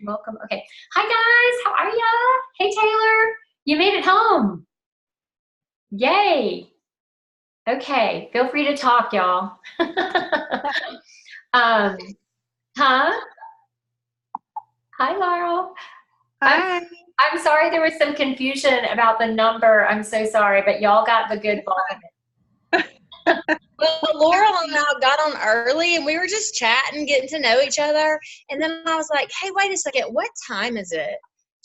welcome. Okay. Hi guys, how are ya? Hey Taylor, you made it home. Yay. Okay, feel free to talk, y'all. um, huh? Hi, Laurel. I'm Hi. I'm sorry there was some confusion about the number. I'm so sorry, but y'all got the good bulk of Well, Laurel and I got on early and we were just chatting, getting to know each other. And then I was like, hey, wait a second, what time is it?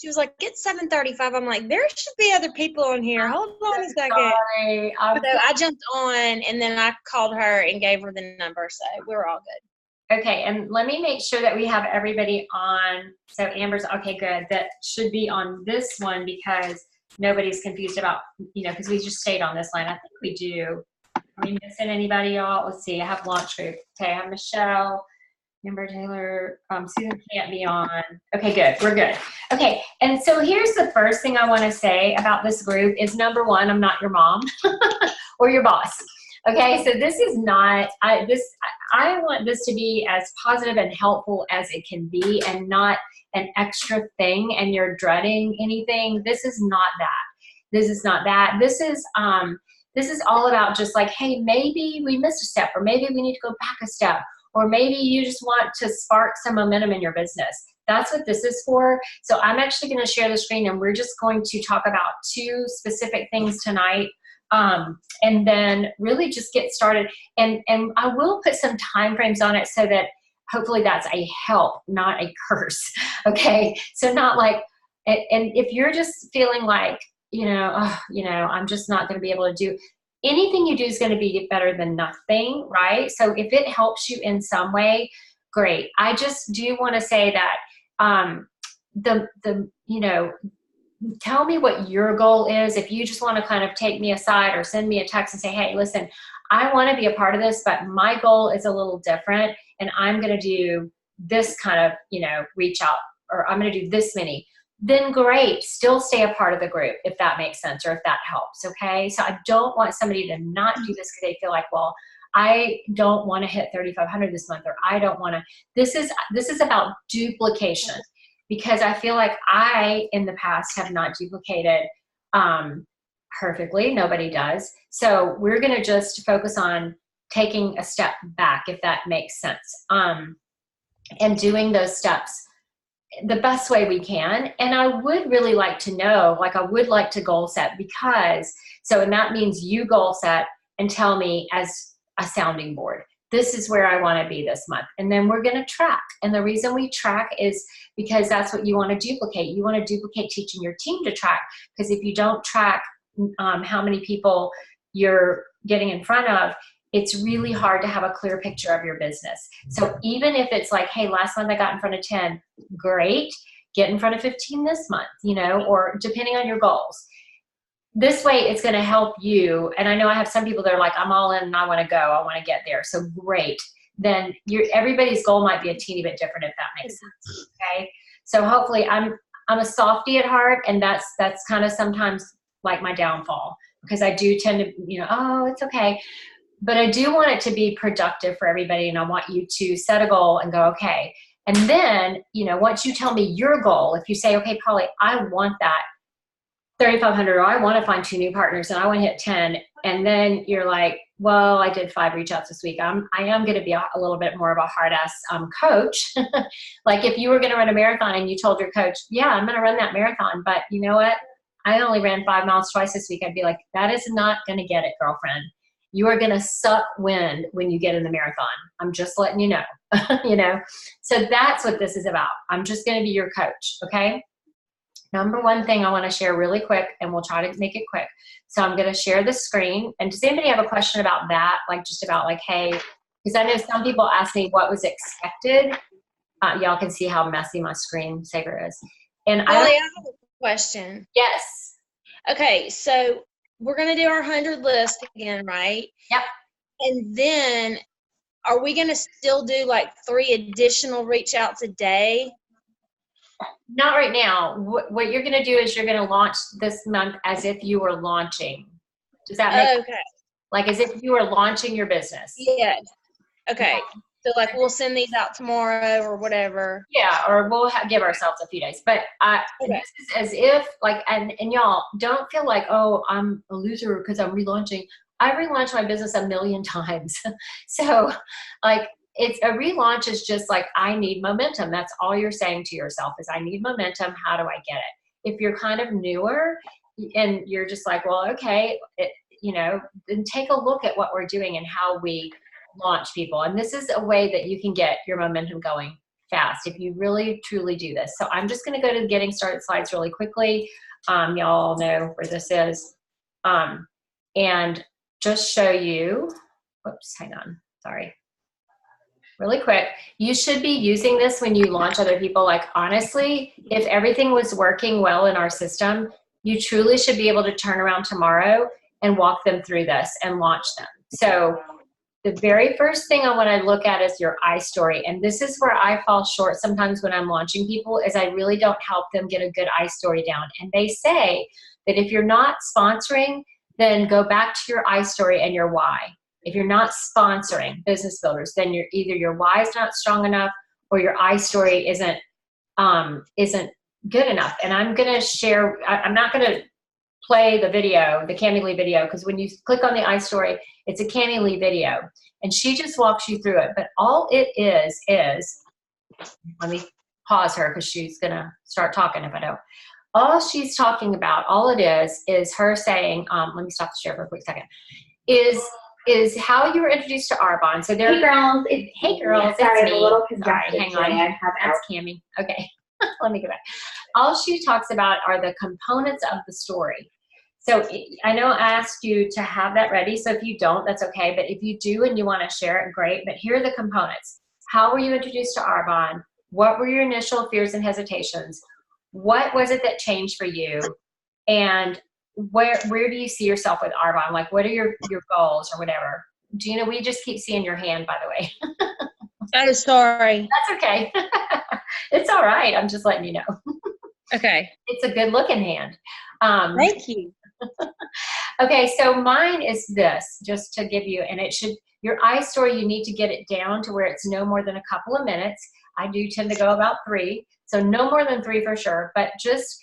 She was like, it's 7:35. I'm like, there should be other people on here. Hold on a it. second. Sorry. So I jumped on and then I called her and gave her the number. So we were all good. Okay, and let me make sure that we have everybody on. So Amber's, okay, good. That should be on this one because nobody's confused about, because we just stayed on this line. I think we do. Are we missing anybody, y'all? Let's see. I have launch group. Okay, I have Michelle, Amber, Taylor, Susan can't be on. Okay, good. We're good. Okay, and so here's the first thing I want to say about this group is number one, I'm not your mom or your boss. Okay, so this is not, I want this to be as positive and helpful as it can be and not an extra thing and you're dreading anything. This is not that. This is not that. This is all about just like, hey, maybe we missed a step or maybe we need to go back a step or maybe you just want to spark some momentum in your business. That's what this is for. So I'm actually going to share the screen and we're just going to talk about two specific things tonight. And then really just get started. And I will put some time frames on it so that hopefully that's a help, not a curse. Okay. So not like, and if you're just feeling like, I'm just not going to be able to do anything you do is going to be better than nothing. Right. So if it helps you in some way, great. I just do want to say that, tell me what your goal is. If you just want to kind of take me aside or send me a text and say, hey, listen, I want to be a part of this, but my goal is a little different and I'm going to do this kind of, reach out or I'm going to do this many, then great. Still stay a part of the group if that makes sense or if that helps. Okay. So I don't want somebody to not do this because they feel like, well, I don't want to hit 3,500 this month or I don't want to. This is about duplication. Because I feel like I, in the past, have not duplicated perfectly. Nobody does. So we're going to just focus on taking a step back, if that makes sense, and doing those steps the best way we can. And I would really like to know, I would like to goal set and that means you goal set and tell me as a sounding board. This is where I want to be this month. And then we're going to track. And the reason we track is because that's what you want to duplicate. You want to duplicate teaching your team to track. Because if you don't track how many people you're getting in front of, it's really hard to have a clear picture of your business. So even if it's like, hey, last month I got in front of 10, great. Get in front of 15 this month, or depending on your goals. This way it's going to help you. And I know I have some people that are like, I'm all in and I want to go. I want to get there. So great. Then everybody's goal might be a teeny bit different if that makes sense. Okay. So hopefully I'm a softie at heart. And that's kind of sometimes like my downfall because I do tend to, oh, it's okay. But I do want it to be productive for everybody. And I want you to set a goal and go, okay. And then, once you tell me your goal, if you say, okay, Polly, I want that 3,500, or I want to find 2 new partners and I want to hit 10. And then you're like, well, I did 5 reach outs this week. I am going to be a little bit more of a hard ass coach. Like if you were going to run a marathon and you told your coach, yeah, I'm going to run that marathon, but you know what? I only ran 5 miles twice this week. I'd be like, that is not going to get it, girlfriend. You are going to suck wind when you get in the marathon. I'm just letting you know, So that's what this is about. I'm just going to be your coach. Okay. Number one thing I want to share really quick, and we'll try to make it quick. So I'm going to share the screen. And does anybody have a question about that? Just about hey, because I know some people ask me what was expected. Y'all can see how messy my screen saver is. And I have a question. Yes. Okay. So we're going to do our 100 list again, right? Yep. And then are we going to still do 3 additional reach outs a day? Not right now. What you're going to do is you're going to launch this month as if you were launching. Does that make sense? Like as if you were launching your business. Yeah. Okay. So like we'll send these out tomorrow or whatever. Yeah, or we'll give ourselves a few days. But Okay. this is as if like, and y'all don't feel like, oh, I'm a loser because I'm relaunching. I relaunched my business a million times. So like it's a relaunch is just like, I need momentum. That's all you're saying to yourself is I need momentum. How do I get it? If you're kind of newer and you're just like, well, okay, then take a look at what we're doing and how we launch people. And this is a way that you can get your momentum going fast if you really truly do this. So I'm just going to go to the getting started slides really quickly. Y'all know where this is. And just show you, whoops, hang on, sorry. Really quick, you should be using this when you launch other people. Like honestly, if everything was working well in our system, you truly should be able to turn around tomorrow and walk them through this and launch them. So the very first thing I want to look at is your iStory. And this is where I fall short sometimes when I'm launching people is I really don't help them get a good iStory down. And they say that if you're not sponsoring, then go back to your iStory and your why. If you're not sponsoring business builders, then either your why is not strong enough or your iStory isn't good enough. And I'm going to share, I'm not going to play the video, the Cami Lee video, because when you click on the iStory, it's a Cami Lee video. And she just walks you through it. But all it is, let me pause her because she's going to start talking if I don't. All she's talking about, all it is her saying, let me stop the share for a quick second, is how you were introduced to Arbonne. So there, hey girls, it's me. I'm a little Sorry, congested hang on. today. That's Cami. Okay, let me go back. All she talks about are the components of the story. So I know I asked you to have that ready. So if you don't, that's okay. But if you do and you want to share it, great. But here are the components. How were you introduced to Arbonne? What were your initial fears and hesitations? What was it that changed for you? And where do you see yourself with Arbonne? Like, what are your goals or whatever? Gina, we just keep seeing your hand, by the way. Oh, sorry. That's okay. It's all right. I'm just letting you know. Okay. It's a good looking hand. Thank you. Okay, so mine is this, just to give you, and your iStory, you need to get it down to where it's no more than a couple of minutes. I do tend to go about 3, so no more than 3 for sure, but just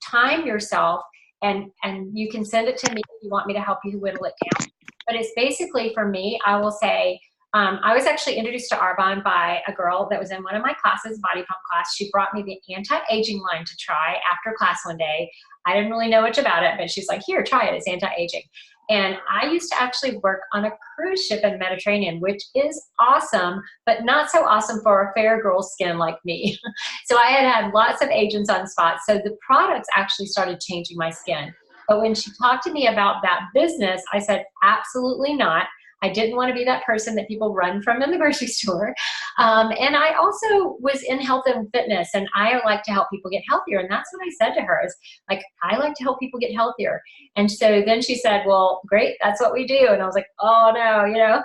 time yourself, and you can send it to me if you want me to help you whittle it down. But it's basically, for me, I will say, I was actually introduced to Arbonne by a girl that was in one of my classes, body pump class. She brought me the anti-aging line to try after class one day. I didn't really know much about it, but she's like, here, try it. It's anti-aging. And I used to actually work on a cruise ship in the Mediterranean, which is awesome, but not so awesome for a fair girl skin like me. So I had lots of agents on spot. So the products actually started changing my skin. But when she talked to me about that business, I said, absolutely not. I didn't want to be that person that people run from in the grocery store. And I also was in health and fitness, and I like to help people get healthier. And that's what I said to her is like, I like to help people get healthier. And so then she said, well, great, that's what we do. And I was like, oh no,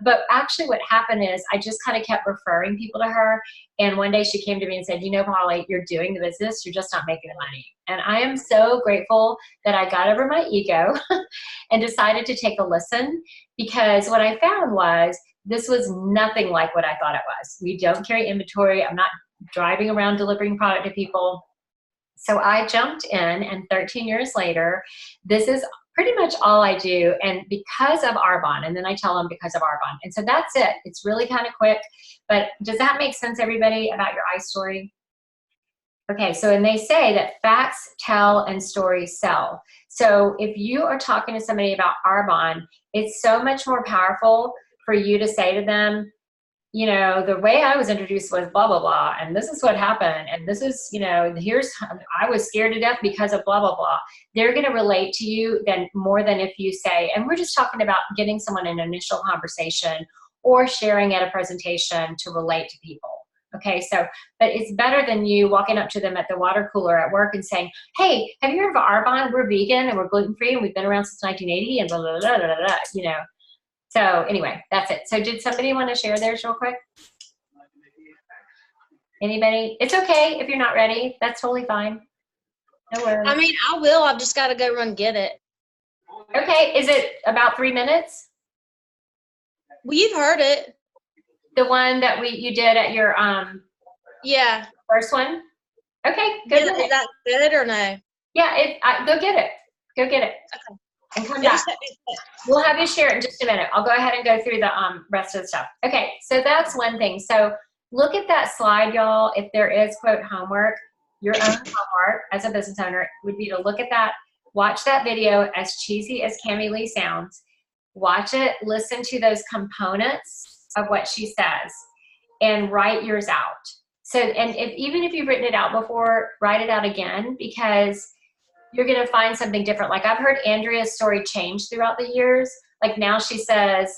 but actually what happened is I just kind of kept referring people to her. And one day she came to me and said, Polly, you're doing the business, you're just not making the money. And I am so grateful that I got over my ego and decided to take a listen, because what I found was this was nothing like what I thought it was. We don't carry inventory. I'm not driving around delivering product to people. So I jumped in, and 13 years later, this is pretty much all I do, and because of Arbonne, and then I tell them because of Arbonne. And so that's it. It's really kind of quick, but does that make sense, everybody, about your iStory? Okay, so and they say that facts tell and stories sell. So if you are talking to somebody about Arbonne, it's so much more powerful for you to say to them, the way I was introduced was blah, blah, blah, and this is what happened, and this is, I was scared to death because of blah, blah, blah. They're going to relate to you more than if you say, and we're just talking about getting someone an initial conversation or sharing at a presentation to relate to people. Okay, so, but it's better than you walking up to them at the water cooler at work and saying, hey, have you heard of Arbonne? We're vegan and we're gluten-free and we've been around since 1980 and blah, blah, blah, blah, blah, So anyway, that's it. So did somebody want to share theirs real quick? Anybody? It's okay if you're not ready. That's totally fine. No worries. I mean, I will. I've just got to go run get it. Okay, is it about 3 minutes? Well, you've heard it. The one that you did at your Yeah. first one? Okay, go Is, get is it. that good or no? Yeah, go get it. Go get it. Okay. And come Yeah, back. We'll have you share it in just a minute. I'll go ahead and go through the rest of the stuff. Okay, so that's one thing. So look at that slide, y'all. If there is, quote, homework, your own homework as a business owner would be to look at that, watch that video, as cheesy as Cami Lee sounds. Watch it, listen to those components of what she says, and write yours out. So, and even if you've written it out before, write it out again, because you're going to find something different. Like, I've heard Andrea's story change throughout the years. Like, now she says,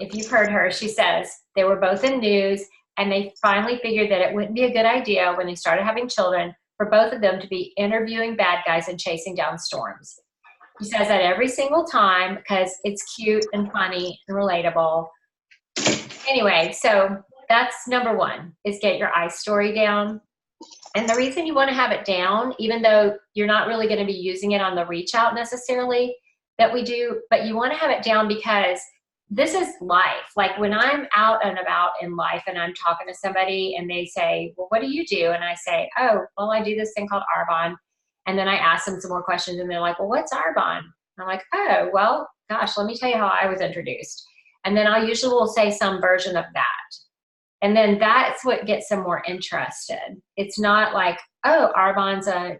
if you've heard her, she says they were both in news, and they finally figured that it wouldn't be a good idea when they started having children for both of them to be interviewing bad guys and chasing down storms. She says that every single time because it's cute and funny and relatable. Anyway, so that's number one, is get your I story down. And the reason you want to have it down, even though you're not really going to be using it on the reach out necessarily that we do, but you want to have it down because this is life. Like, when I'm out and about in life and I'm talking to somebody and they say, well, what do you do? And I say, oh, well, I do this thing called Arbonne. And then I ask them some more questions and they're like, well, what's Arbonne? And I'm like, oh, well, gosh, let me tell you how I was introduced. And then I usually will say some version of that. And then that's what gets them more interested. It's not like, oh, Arbonne's a,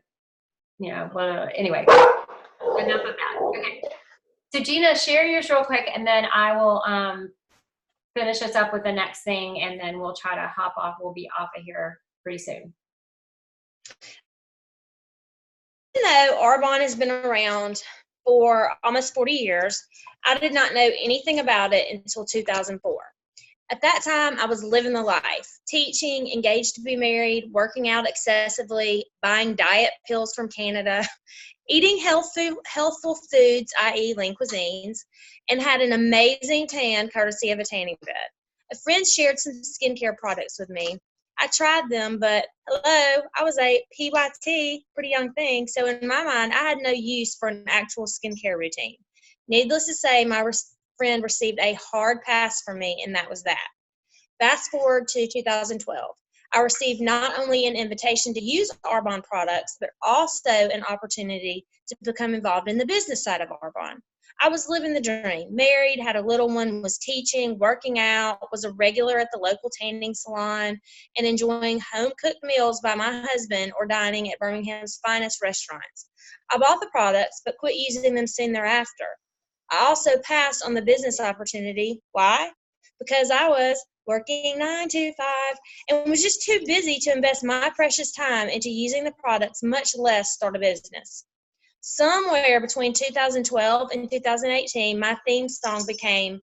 well, anyway, enough of that. Okay. So Gina, share yours real quick, and then I will finish us up with the next thing, and then we'll try to hop off. We'll be off of here pretty soon. Arbonne has been around for almost 40 years. I did not know anything about it until 2004. At that time, I was living the life, teaching, engaged to be married, working out excessively, buying diet pills from Canada, eating healthful foods, i.e. lean cuisines, and had an amazing tan courtesy of a tanning bed. A friend shared some skincare products with me. I tried them, but hello, I was a PYT, pretty young thing, so in my mind, I had no use for an actual skincare routine. Needless to say, my friend received a hard pass from me, and that was that. Fast forward to 2012. I received not only an invitation to use Arbonne products, but also an opportunity to become involved in the business side of Arbonne. I was living the dream, married, had a little one, was teaching, working out, was a regular at the local tanning salon, and enjoying home-cooked meals by my husband or dining at Birmingham's finest restaurants. I bought the products, but quit using them soon thereafter. I also passed on the business opportunity. Why? Because I was working 9 to 5 and was just too busy to invest my precious time into using the products, much less start a business. Somewhere between 2012 and 2018, my theme song became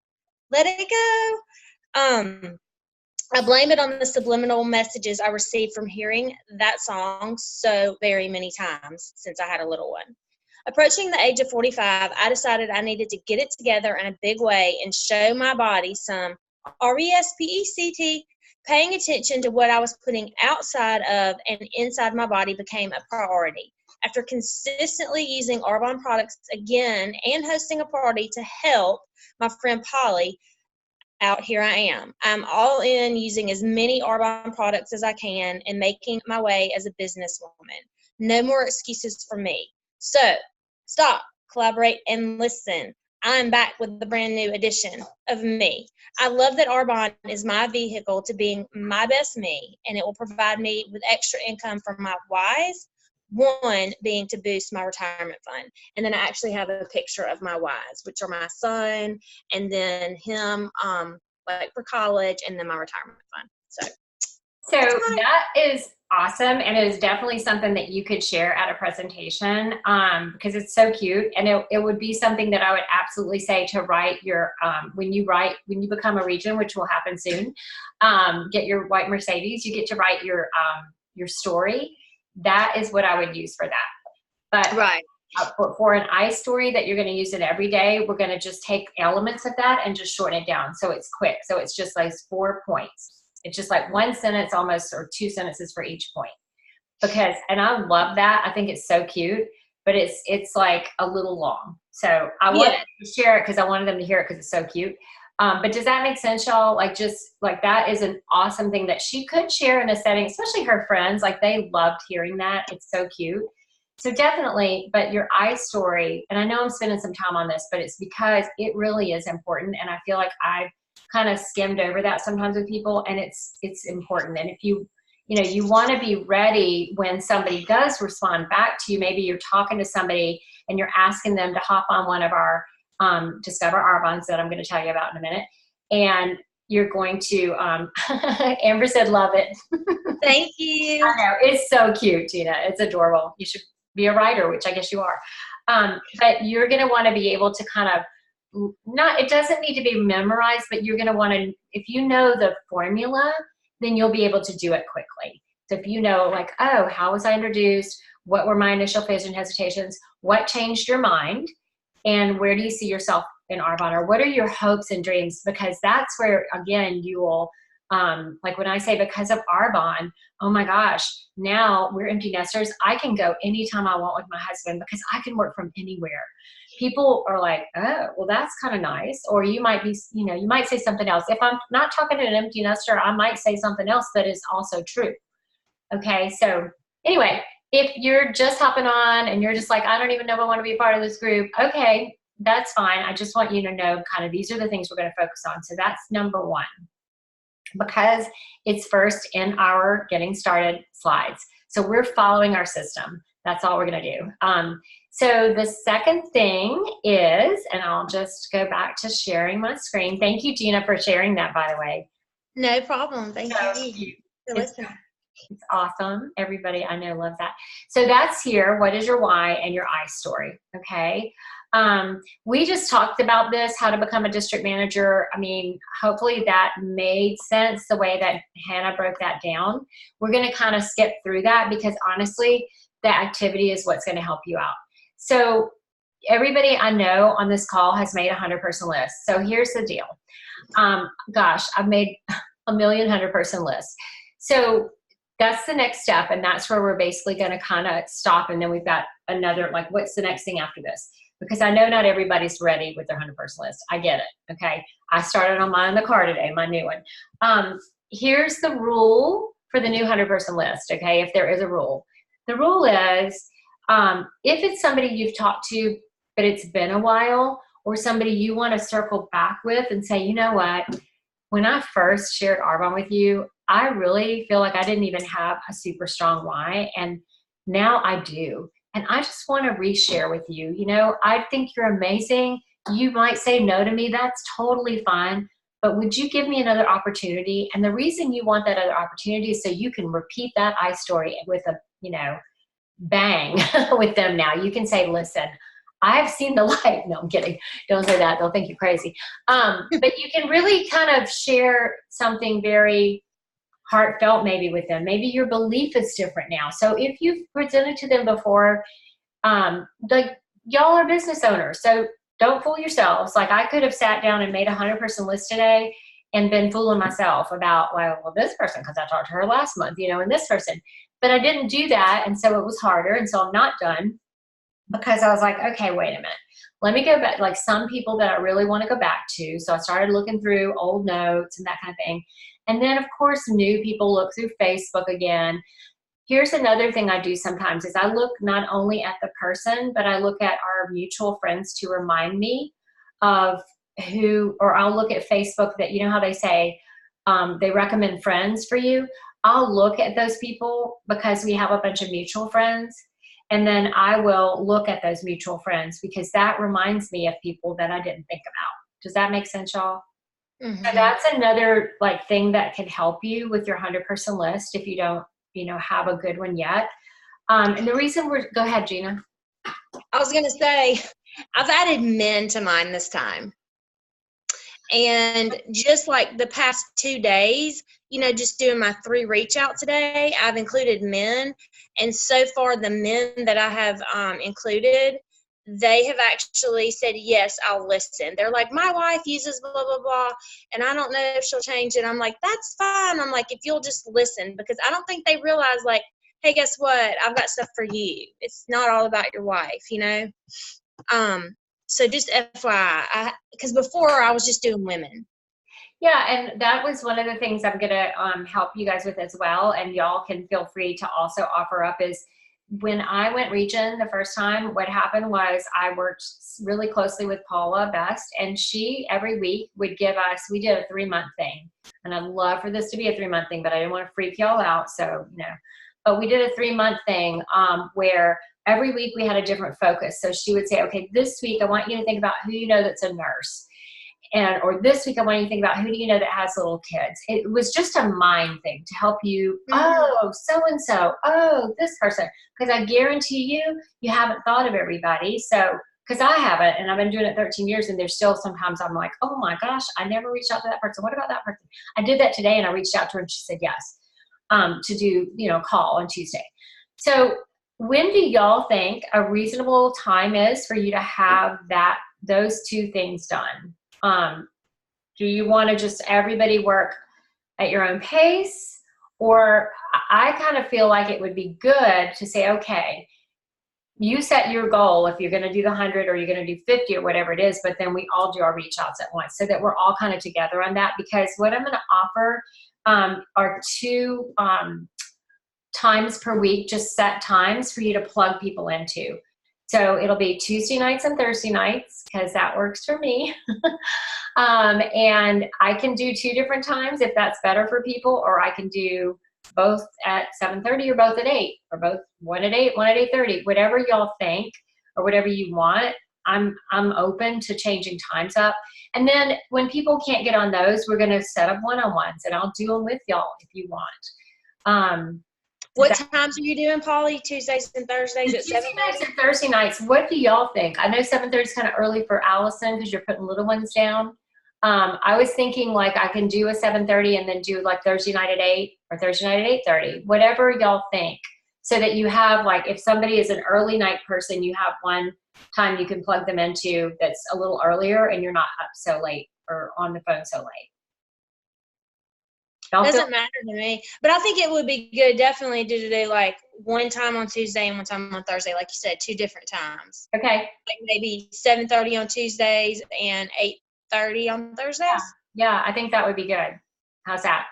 Let It Go. I blame it on the subliminal messages I received from hearing that song so very many times since I had a little one. Approaching the age of 45, I decided I needed to get it together in a big way and show my body some RESPECT. Paying attention to what I was putting outside of and inside my body became a priority. After consistently using Arbonne products again and hosting a party to help my friend Polly out, here I am. I'm all in, using as many Arbonne products as I can and making my way as a businesswoman. No more excuses for me. So, stop, collaborate, and listen. I'm back with the brand new edition of me. I love that Arbonne is my vehicle to being my best me, and it will provide me with extra income from my whys. One being to boost my retirement fund. And then I actually have a picture of my whys, which are my son and then him like for college, and then my retirement fund. So that is awesome, and it is definitely something that you could share at a presentation because it's so cute, and it would be something that I would absolutely say to write your when you become a region, which will happen soon. Get your white Mercedes. You get to write your story. That is what I would use for that. But right. For an I story that you're going to use it every day, we're going to just take elements of that and just shorten it down so it's quick. So it's just like 4 points. It's just like one sentence almost, or 2 sentences for each point. Because, and I love that. I think it's so cute, but it's like a little long. So I wanted to share it because I wanted them to hear it because it's so cute. But does that make sense, y'all? Like, just like that is an awesome thing that she could share in a setting, especially her friends. Like, they loved hearing that. It's so cute. So definitely, but your I story, and I know I'm spending some time on this, but it's because it really is important. And I feel like I've kind of skimmed over that sometimes with people, and it's important. And if you want to be ready when somebody does respond back to you, maybe you're talking to somebody and you're asking them to hop on one of our Discover Arbonnes that I'm going to tell you about in a minute. And you're going to, Amber said, love it. Thank you. I know, it's so cute, Gina. It's adorable. You should be a writer, which I guess you are. But you're going to want to be able to kind of, it doesn't need to be memorized, but you're going to want to, if you know the formula, then you'll be able to do it quickly. So if you know, like, oh, how was I introduced? What were my initial fears and hesitations? What changed your mind? And where do you see yourself in Arbonne? Or what are your hopes and dreams? Because that's where, again, you will, like when I say because of Arbonne, oh my gosh, now we're empty nesters. I can go anytime I want with my husband because I can work from anywhere. People are like, oh, well, that's kind of nice. Or you might be, you might say something else. If I'm not talking to an empty nester, I might say something else that is also true. Okay, so anyway, if you're just hopping on and you're just like, I don't even know if I want to be a part of this group, okay, that's fine. I just want you to know kind of these are the things we're going to focus on. So that's number one, because it's first in our getting started slides. So we're following our system. That's all we're going to do. So the second thing is, and I'll just go back to sharing my screen. Thank you, Gina, for sharing that, by the way. No problem. Thank you for listening. It's awesome. Everybody I know loves that. So that's here. What is your why and your I story? Okay. We just talked about this, how to become a district manager. I mean, hopefully that made sense the way that Hannah broke that down. We're going to kind of skip through that because honestly, the activity is what's going to help you out. So everybody I know on this call has made a 100-person list. So here's the deal. Gosh, I've made a million 100-person lists. So that's the next step. And that's where we're basically going to kind of stop. And then we've got another, like, what's the next thing after this? Because I know not everybody's ready with their 100-person list. I get it. Okay. I started on mine in the car today, my new one. Here's the rule for the new 100-person list. Okay. If there is a rule, the rule is, if it's somebody you've talked to, but it's been a while, or somebody you want to circle back with and say, you know what, when I first shared Arbonne with you, I really feel like I didn't even have a super strong why. And now I do. And I just want to reshare with you, I think you're amazing. You might say no to me. That's totally fine. But would you give me another opportunity? And the reason you want that other opportunity is so you can repeat that I story with a, bang with them now. You can say, listen, I've seen the light. No, I'm kidding. Don't say that. They'll think you're crazy. But you can really kind of share something very heartfelt maybe with them. Maybe your belief is different now. So if you've presented to them before, like y'all are business owners, so don't fool yourselves. Like I could have sat down and made a 100-person list today and been fooling myself about, well, this person, because I talked to her last month, and this person. But I didn't do that, and so it was harder, and so I'm not done because I was like, okay, wait a minute. Let me go back, like some people that I really want to go back to. So I started looking through old notes and that kind of thing. And then, of course, new people look through Facebook again. Here's another thing I do sometimes is I look not only at the person, but I look at our mutual friends to remind me of who, or I'll look at Facebook that, how they say they recommend friends for you. I'll look at those people because we have a bunch of mutual friends. And then I will look at those mutual friends because that reminds me of people that I didn't think about. Does that make sense, y'all? Mm-hmm. So that's another thing that can help you with your 100-person list if you don't, have a good one yet. And the reason go ahead, Gina. I was going to say, I've added men to mine this time. And just like the past 2 days, just doing my 3 reach out today, I've included men. And so far, the men that I have included, they have actually said, yes, I'll listen. They're like, my wife uses blah, blah, blah, and I don't know if she'll change it. I'm like, that's fine. I'm like, if you'll just listen, because I don't think they realize, hey, guess what? I've got stuff for you. It's not all about your wife, So just FYI, because before I was just doing women. Yeah, and that was one of the things I'm going to help you guys with as well. And y'all can feel free to also offer up is when I went region the first time, what happened was I worked really closely with Paula Best, and she every week would give us, we did a 3-month thing. And I'd love for this to be a 3-month thing, but I didn't want to freak y'all out. So, but we did a 3-month thing where every week we had a different focus. So she would say, okay, this week I want you to think about who you know that's a nurse. Or this week I want you to think about who do you know that has little kids. It was just a mind thing to help you. Oh, so-and-so. Oh, this person. Because I guarantee you haven't thought of everybody. So, because I haven't, and I've been doing it 13 years, and there's still sometimes I'm like, oh my gosh, I never reached out to that person. What about that person? I did that today, and I reached out to her, and she said yes to do, call on Tuesday. So when do y'all think a reasonable time is for you to have those two things done? Do you want to just everybody work at your own pace? Or I kind of feel like it would be good to say, okay, you set your goal if you're going to do the 100 or you're going to do 50 or whatever it is, but then we all do our reach outs at once so that we're all kind of together on that. Because what I'm going to offer are 2 times per week, just set times for you to plug people into. So it'll be Tuesday nights and Thursday nights because that works for me. And I can do 2 different times if that's better for people, or I can do both at 7:30 or both at 8, or both one at 8, one at 8:30, whatever y'all think or whatever you want. I'm open to changing times up. And then when people can't get on those, we're going to set up one-on-ones, and I'll do them with y'all if you want. What times are you doing, Polly? Tuesdays and Thursdays at 7:30? Tuesday nights and Thursday nights. What do y'all think? I know 7:30 is kind of early for Allison because you're putting little ones down. I was thinking like I can do a 7:30 and then do like Thursday night at 8 or Thursday night at 8:30, whatever y'all think, so that you have like if somebody is an early night person, you have one time you can plug them into that's a little earlier and you're not up so late or on the phone so late. Doesn't matter to me, but I think it would be good definitely to do like one time on Tuesday and one time on Thursday, like you said, 2 different times. Okay. Like maybe 7:30 on Tuesdays and 8:30 on Thursdays. Yeah, I think that would be good. How's that?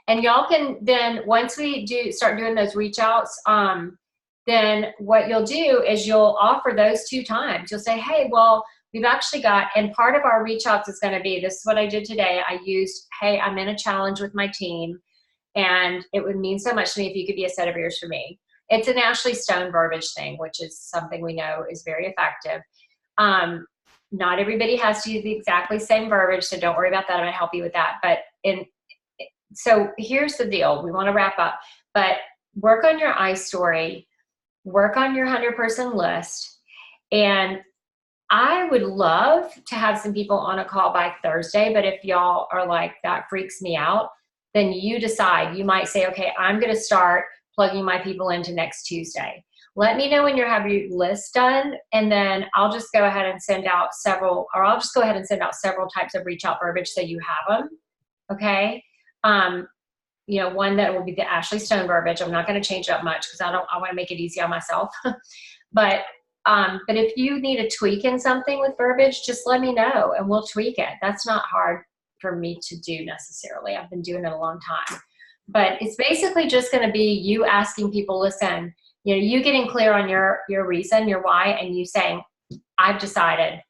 And y'all can then once we start doing those reach outs, then what you'll do is you'll offer those 2 times. You'll say, hey, well, we've actually got, and part of our reach outs is going to be, this is what I did today. I used, hey, I'm in a challenge with my team, and it would mean so much to me if you could be a set of ears for me. It's an Ashley Stone verbiage thing, which is something we know is very effective. Not everybody has to use the exactly same verbiage, so don't worry about that. I'm going to help you with that. So here's the deal. We want to wrap up, but work on your iStory, work on your 100-person list, and I would love to have some people on a call by Thursday, but if y'all are like, that freaks me out, then you decide. You might say, okay, I'm going to start plugging my people into next Tuesday. Let me know when you have your list done, and then I'll just go ahead and send out several types of reach out verbiage so you have them. Okay. One that will be the Ashley Stone verbiage. I'm not going to change it up much because I want to make it easy on myself. But if you need a tweak in something with verbiage, just let me know and we'll tweak it. That's not hard for me to do necessarily. I've been doing it a long time. But it's basically just going to be you asking people, listen, you getting clear on your reason, your why, and you saying, I've decided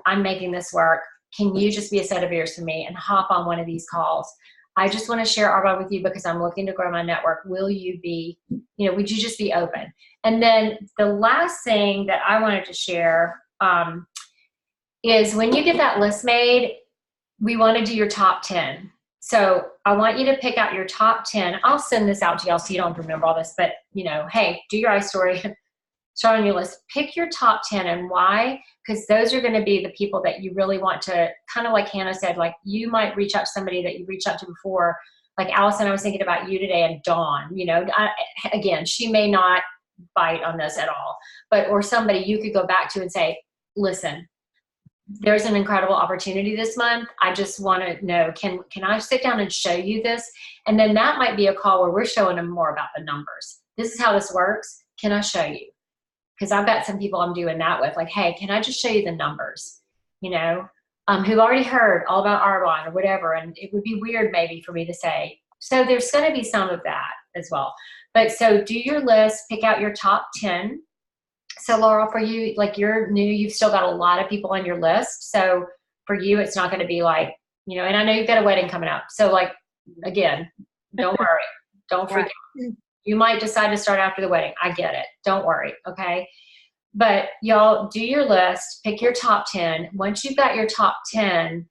I'm making this work. Can you just be a set of ears for me and hop on one of these calls? I just want to share Arbonne with you because I'm looking to grow my network. Will you be, would you just be open? And then the last thing that I wanted to share is when you get that list made, we want to do your top 10. So I want you to pick out your top 10. I'll send this out to y'all so you don't remember all this, but hey, do your iStory, start on your list, pick your top 10 and why, because those are going to be the people that you really want to, kind of like Hannah said, like you might reach out to somebody that you reached out to before, like Allison, I was thinking about you today, and Dawn, again, she may not bite on this at all, or somebody you could go back to and say, listen, there's an incredible opportunity this month. I just want to know, can I sit down and show you this? And then that might be a call where we're showing them more about the numbers. This is how this works. Can I show you? because I've got some people I'm doing that with, like, hey, can I just show you the numbers, you know, who've already heard all about Arbonne or whatever. And it would be weird maybe for me to say, so there's going to be some of that as well. But so do your list, pick out your top 10. So Laurel, for you, like you're new, you've still got a lot of people on your list. So for you, it's not going to be like, you know, and I know you've got a wedding coming up. So like, again, don't worry. Don't freak out. You might decide to start after the wedding. I get it. Don't worry. Okay. But y'all do your list, pick your top 10. Once you've got your top 10,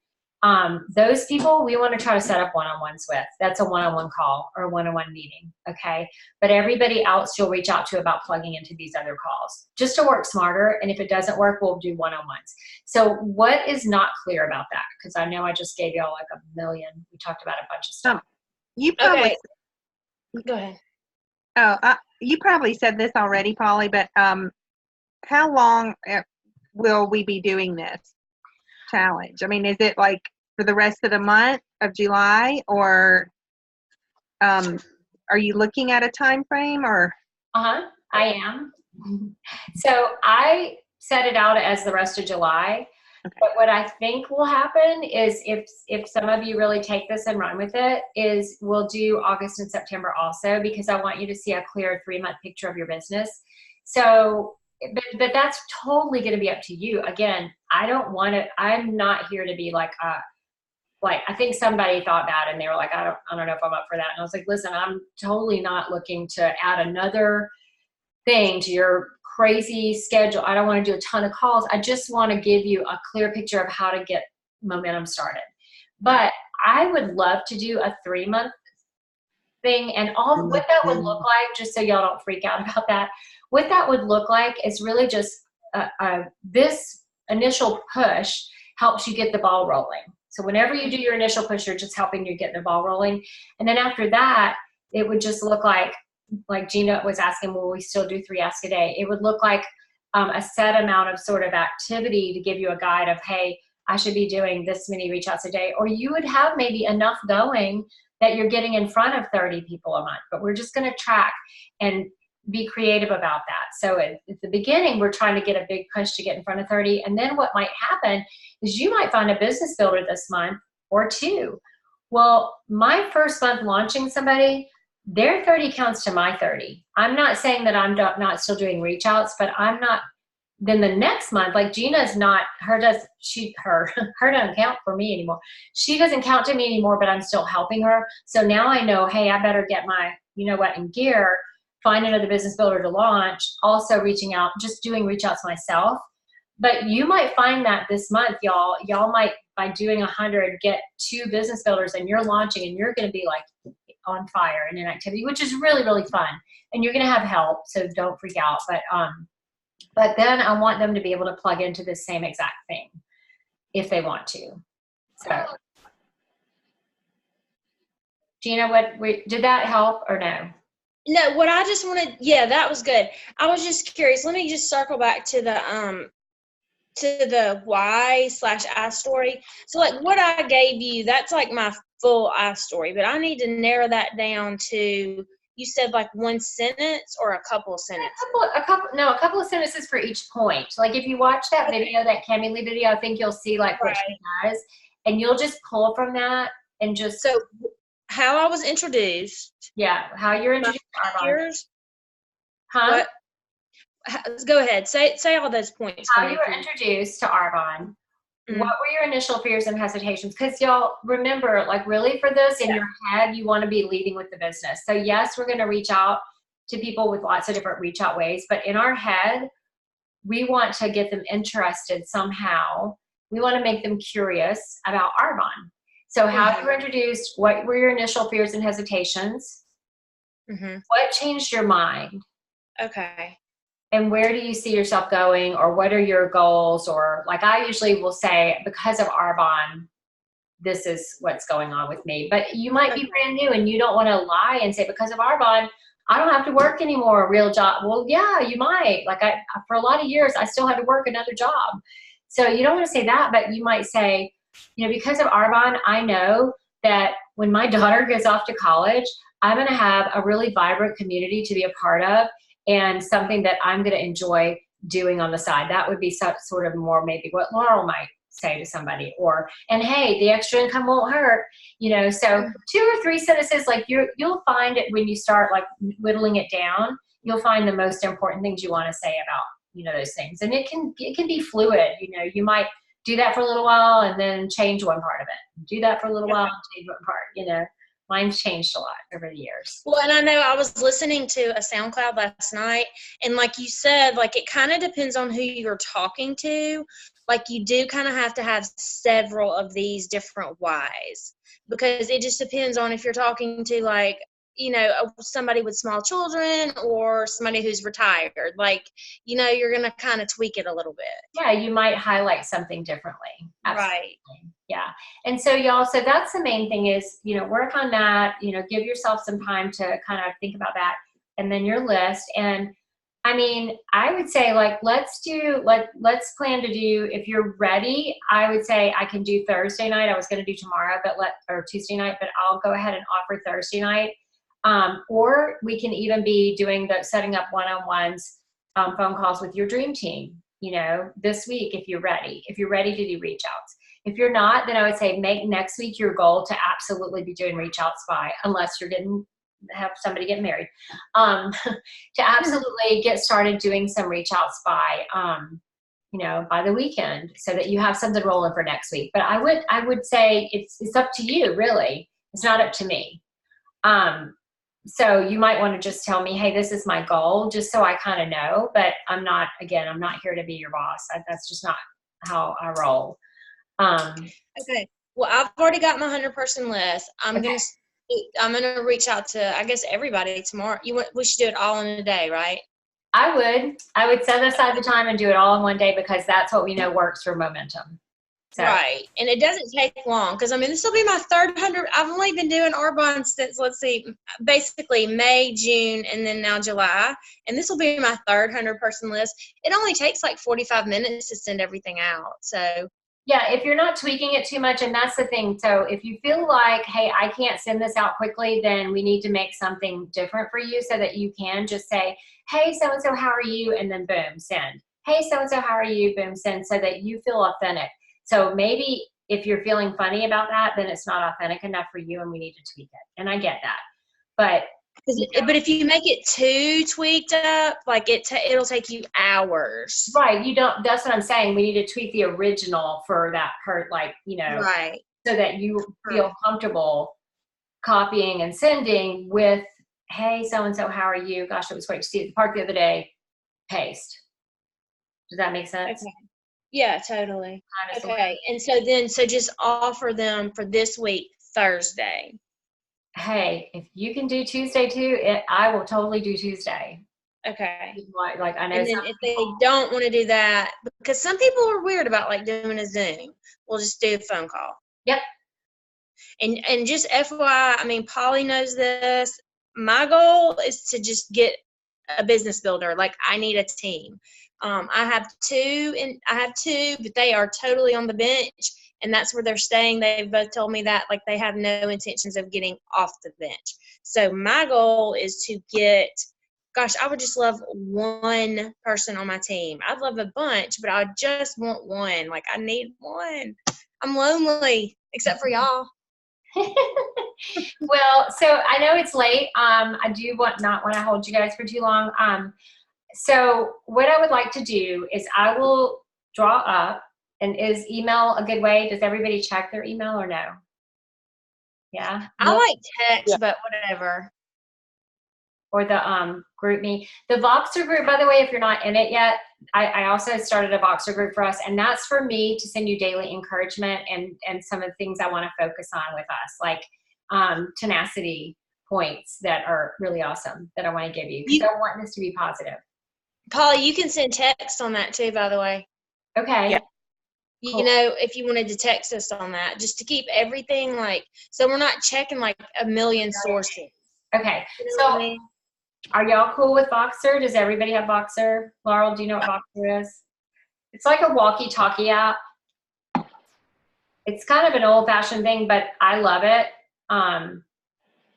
those people we want to try to set up one-on-ones with. That's a one-on-one call or a one-on-one meeting. Okay. But everybody else you'll reach out to about plugging into these other calls just to work smarter. And if it doesn't work, we'll do one-on-ones. So what is not clear about that? Because I know I just gave y'all like a million. We talked about a bunch of stuff. You probably Go ahead. You probably said this already, Polly, but how long will we be doing this challenge? I mean, is it like for the rest of the month of July, or are you looking at a time frame? Or I am. So I set it out as the rest of July. Okay. But what I think will happen is if some of you really take this and run with it, is we'll do August and September also, because I want you to see a clear 3-month picture of your business. So, but that's totally going to be up to you. Again, I'm not here to be like I think somebody thought that and they were like, I don't know if I'm up for that. And I was like, listen, I'm totally not looking to add another thing to your crazy schedule. I don't want to do a ton of calls. I just want to give you a clear picture of how to get momentum started. But I would love to do a 3-month thing, and what that would look like, just so y'all don't freak out about that, what that would look like is really just this initial push helps you get the ball rolling. So whenever you do your initial push, you're just helping you get the ball rolling. And then after that, it would just look like Gina was asking, will we still do 3 asks a day? It would look like a set amount of sort of activity to give you a guide of, hey, I should be doing this many reach outs a day. Or you would have maybe enough going that you're getting in front of 30 people a month. But we're just going to track and be creative about that. So at the beginning, we're trying to get a big push to get in front of 30. And then what might happen is you might find a business builder this month or 2. Well, my first month launching somebody, their 30 counts to my 30. I'm not saying that I'm not still doing reach outs, but I'm not. Then the next month, like Gina's not, her doesn't count for me anymore. She doesn't count to me anymore, but I'm still helping her. So now I know, hey, I better get my, in gear, find another business builder to launch, also reaching out, just doing reach outs myself. But you might find that this month, y'all might, by doing 100, get 2 business builders and you're launching and you're going to be like on fire in an activity, which is really, really fun. And you're going to have help, so don't freak out. But then I want them to be able to plug into the same exact thing if they want to. So, Gina, did that help or no? No, what I just wanted, that was good. I was just curious. Let me just circle back to the why/I story. So like what I gave you, that's like my full I story, but I need to narrow that down to, you said like one sentence or a couple of sentences? A couple of sentences for each point. Like if you watch that video, that Cami Lee video, I think you'll see like what she does, and you'll just pull from that and just. So how I was introduced. Yeah, how you're introduced to Arbonne. Huh? Go ahead. Say all those points. How you were introduced to Arbonne. Mm-hmm. What were your initial fears and hesitations? Because y'all remember, like really for this, in your head, you want to be leading with the business. So yes, we're going to reach out to people with lots of different reach out ways. But in our head, we want to get them interested somehow. We want to make them curious about Arbonne. So how you were introduced, what were your initial fears and hesitations? Mm-hmm. What changed your mind? Okay. And where do you see yourself going, or what are your goals? Or like I usually will say, because of Arbonne, this is what's going on with me. But you might be brand new and you don't want to lie and say, because of Arbonne, I don't have to work anymore, a real job. Well, yeah, you might. Like for a lot of years, I still had to work another job. So you don't want to say that, but you might say, because of Arbonne, I know that when my daughter goes off to college, I'm going to have a really vibrant community to be a part of. and something that I'm going to enjoy doing on the side. That would be sort of more maybe what Laurel might say to somebody, and hey, the extra income won't hurt, so 2 or 3 sentences, like you'll find it when you start like whittling it down, you'll find the most important things you want to say about, those things. And it can be fluid, you might do that for a little while and then change one part of it. Do that for a little while and change one part, Mine's changed a lot over the years. Well, and I know I was listening to a SoundCloud last night, and like you said, like it kind of depends on who you're talking to. Like you do kind of have to have several of these different whys, because it just depends on if you're talking to like, somebody with small children or somebody who's retired. Like, you're going to kind of tweak it a little bit. Yeah, you might highlight something differently. Absolutely. Right. Yeah. And so y'all, so that's the main thing is, work on that, give yourself some time to kind of think about that, and then your list. And I mean, I would say like, let's plan to do, if you're ready, I would say I can do Thursday night. I was going to do tomorrow, or Tuesday night, but I'll go ahead and offer Thursday night. Or we can even be doing setting up one-on-ones, phone calls with your dream team, this week, if you're ready to do reach outs. If you're not, then I would say make next week your goal to absolutely be doing reach outs by, unless you're have somebody get married, to absolutely get started doing some reach outs by, by the weekend, so that you have something rolling for next week. But I would say it's up to you, really. It's not up to me. So you might want to just tell me, hey, this is my goal, just so I kind of know, but I'm not here to be your boss. That's just not how I roll. Okay. Well, I've already got my 100-person list. I'm gonna reach out to, I guess, everybody tomorrow. We should do it all in a day, right? I would set aside the time and do it all in one day, because that's what we know works for momentum. So. Right. And it doesn't take long, because this will be my third 100. I've only been doing Arbonne since, basically May, June, and then now July. And this will be my third 100-person list. It only takes like 45 minutes to send everything out. So yeah, if you're not tweaking it too much, and that's the thing. So if you feel like, hey, I can't send this out quickly, then we need to make something different for you, so that you can just say, hey, so-and-so, how are you? And then boom, send. Hey, so-and-so, how are you? Boom, send, so that you feel authentic. So maybe if you're feeling funny about that, then it's not authentic enough for you, and we need to tweak it. And I get that. But if you make it too tweaked up, like it'll take you hours. Right. That's what I'm saying. We need to tweak the original for that part, right. So that you feel comfortable copying and sending with, hey, so-and-so, how are you? Gosh, it was great to see you at the park the other day. Paste. Does that make sense? Okay. Yeah, totally. Okay. And so just offer them for this week, Thursday. Hey, if you can do Tuesday too, I will totally do Tuesday. Okay. Like I know. And then if they don't want to do that, because some people are weird about like doing a Zoom, we'll just do a phone call. Yep. And just FYI, Polly knows this. My goal is to just get a business builder. Like I need a team. I have two, but they are totally on the bench, and that's where they're staying. They've both told me that, like, they have no intentions of getting off the bench. So my goal is to get, gosh, I would just love one person on my team. I'd love a bunch, but I just want one. Like, I need one. I'm lonely, except for y'all. Well, so I know it's late. I do not want to hold you guys for too long. So what I would like to do is I will draw up, and is email a good way? Does everybody check their email or no? Yeah. I like text, but whatever. Or the group me. The Voxer group, by the way, if you're not in it yet, I also started a Voxer group for us, and that's for me to send you daily encouragement and some of the things I want to focus on with us, like tenacity points that are really awesome that I want to give you, because I want this to be positive. Polly, you can send text on that too, by the way. Okay. Yeah. Cool. If you wanted to text us on that, just to keep everything so we're not checking like a million sources. Okay. So are y'all cool with Voxer? Does everybody have Voxer? Laurel, do you know what Voxer is? It's like a walkie-talkie app. It's kind of an old-fashioned thing, but I love it.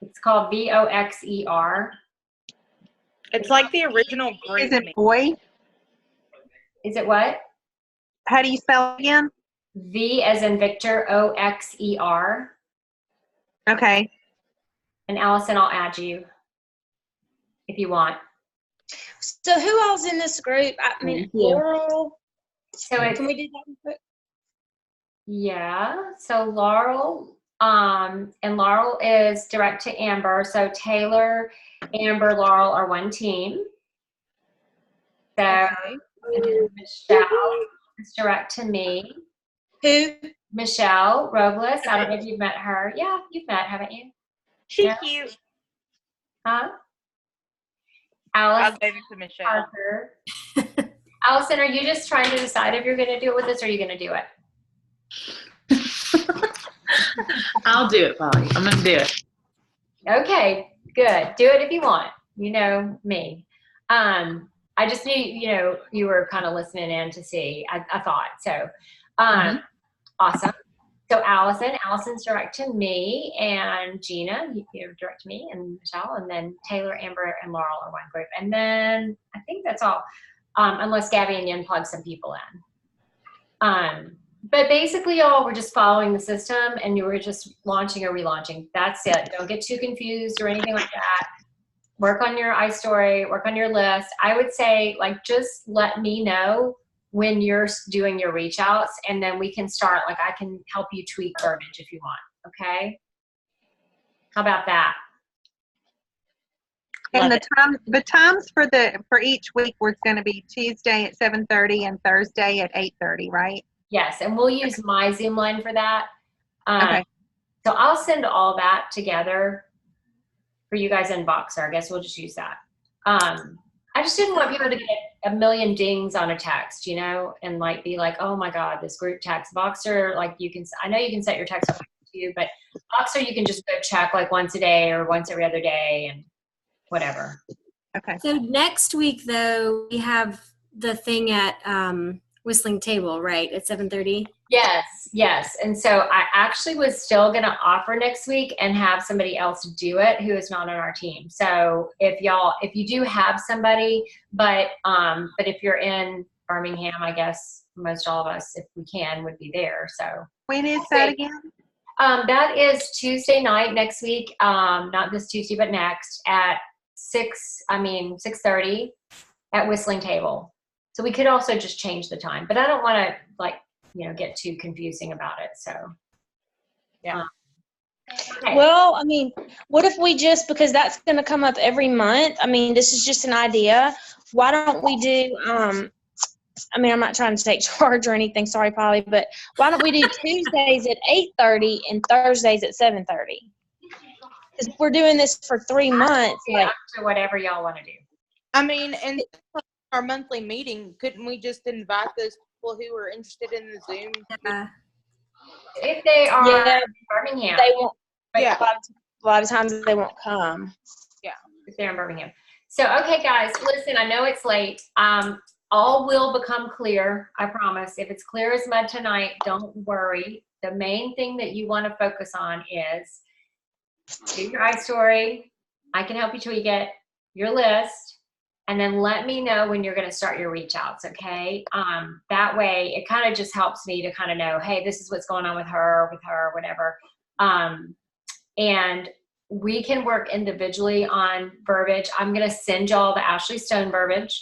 It's called Voxer. It's like the original group Is it me. boy? Is it what? How do you spell it again? V as in Victor, Oxer. Okay. And Allison, I'll add you if you want. So who all's in this group? I mean, Thank you. Laurel. So it's, Can we do that real quick? yeah, so Laurel, and Laurel is direct to Amber. So Taylor, Amber, Laurel are one team. So Okay. and then Michelle is direct to me. Who? Michelle Robles, I don't know if you've met her. Yeah, you've met, haven't you? She's Yeah. cute. Huh? I'll Alice give it to Michelle. Parker. Allison, are you just trying to decide if you're going to do it with us or are you going to do it? I'll do it, Polly. I'm going to do it. Okay, good. Do it if you want. You know me. I just knew, you were kind of listening in to see, I thought. So, awesome. So Allison's direct to me, and Gina, you're direct to me, and Michelle, and then Taylor, Amber, and Laurel are one group. And then I think that's all, unless Gabby and Yen plug some people in. But basically, y'all, we're just following the system, and you were just launching or relaunching. That's it. Don't get too confused or anything like that. Work on your iStory, work on your list. I would say, just let me know when you're doing your reach outs, and then we can start. I can help you tweak verbiage if you want. Okay? How about that? And the times for each week was going to be Tuesday at 7:30 and Thursday at 8:30, right? Yes, and we'll use my Zoom line for that. Okay. So I'll send all that together for you guys in Voxer. I guess we'll just use that. I just didn't want people to get a million dings on a text, and be like, oh my God, this group text. Voxer, I know you can set your text up to you, but Voxer, you can just go check once a day or once every other day and whatever. Okay. So next week, though, we have the thing at Whistling Table, right, at 7:30? Yes. And so I actually was still going to offer next week and have somebody else do it who is not on our team. So if you do have somebody, but if you're in Birmingham, I guess most all of us, if we can, would be there. So When is that again? that is Tuesday night next week. Not this Tuesday, but next at 6:30 at Whistling Table. So we could also just change the time, but I don't want to get too confusing about it. So, Yeah. Okay. Well, what if we because that's going to come up every month. This is just an idea. Why don't we do, I'm not trying to take charge or anything. Sorry, Polly, but why don't we do Tuesdays at 8:30 and Thursdays at 7:30? Because if we're doing this for 3 months, To whatever y'all want to do. And our monthly meeting, couldn't we just invite those people who are interested in the Zoom? If they are in Birmingham, they won't. Yeah. A lot of times they won't come. if they're in Birmingham. So, okay, guys, listen, I know it's late. All will become clear, I promise. If it's clear as mud tonight, don't worry. The main thing that you want to focus on is do your iStory. I can help you tweak it, your list, and then let me know when you're going to start your reach outs, okay? That way, it kind of just helps me to kind of know, hey, this is what's going on with her, whatever. And we can work individually on verbiage. I'm going to send y'all the Ashley Stone verbiage,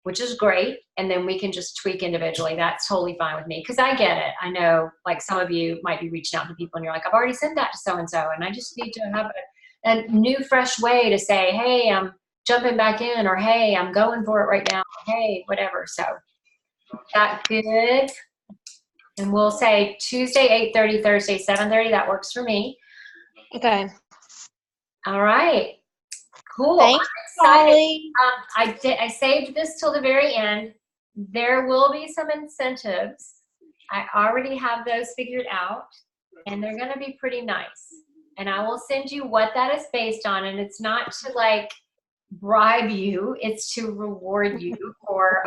which is great. And then we can just tweak individually. That's totally fine with me because I get it. I know some of you might be reaching out to people and you're like, I've already sent that to so-and-so. And I just need to have a new, fresh way to say, hey, I'm jumping back in, or hey, I'm going for it right now. Or, hey, whatever. So that good. And we'll say Tuesday, 8:30, Thursday, 7:30. That works for me. Okay. All right. Cool. Thanks, I'm Polly. excited. I saved this till the very end. There will be some incentives. I already have those figured out, and they're going to be pretty nice. And I will send you what that is based on. And it's not to bribe you. It's to reward you for,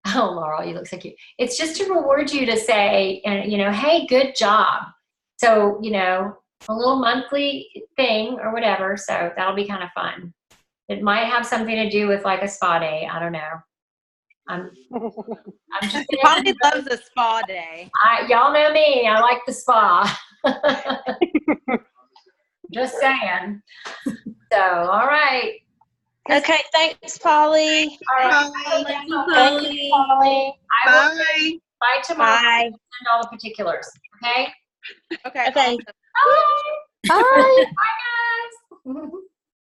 oh, Laurel, you look so cute. It's just to reward you to say, hey, good job. So, a little monthly thing or whatever. So that'll be kind of fun. It might have something to do with like a spa day. I don't know. I'm just Polly loves a spa day. y'all know me. I like the spa. Just saying. So, all right. Okay, thanks, Polly. All right. Bye. Thank you, Polly. I will Bye. by tomorrow. Bye. Send all the particulars. Okay. Okay. Okay. Awesome. Bye. Bye. Bye, guys.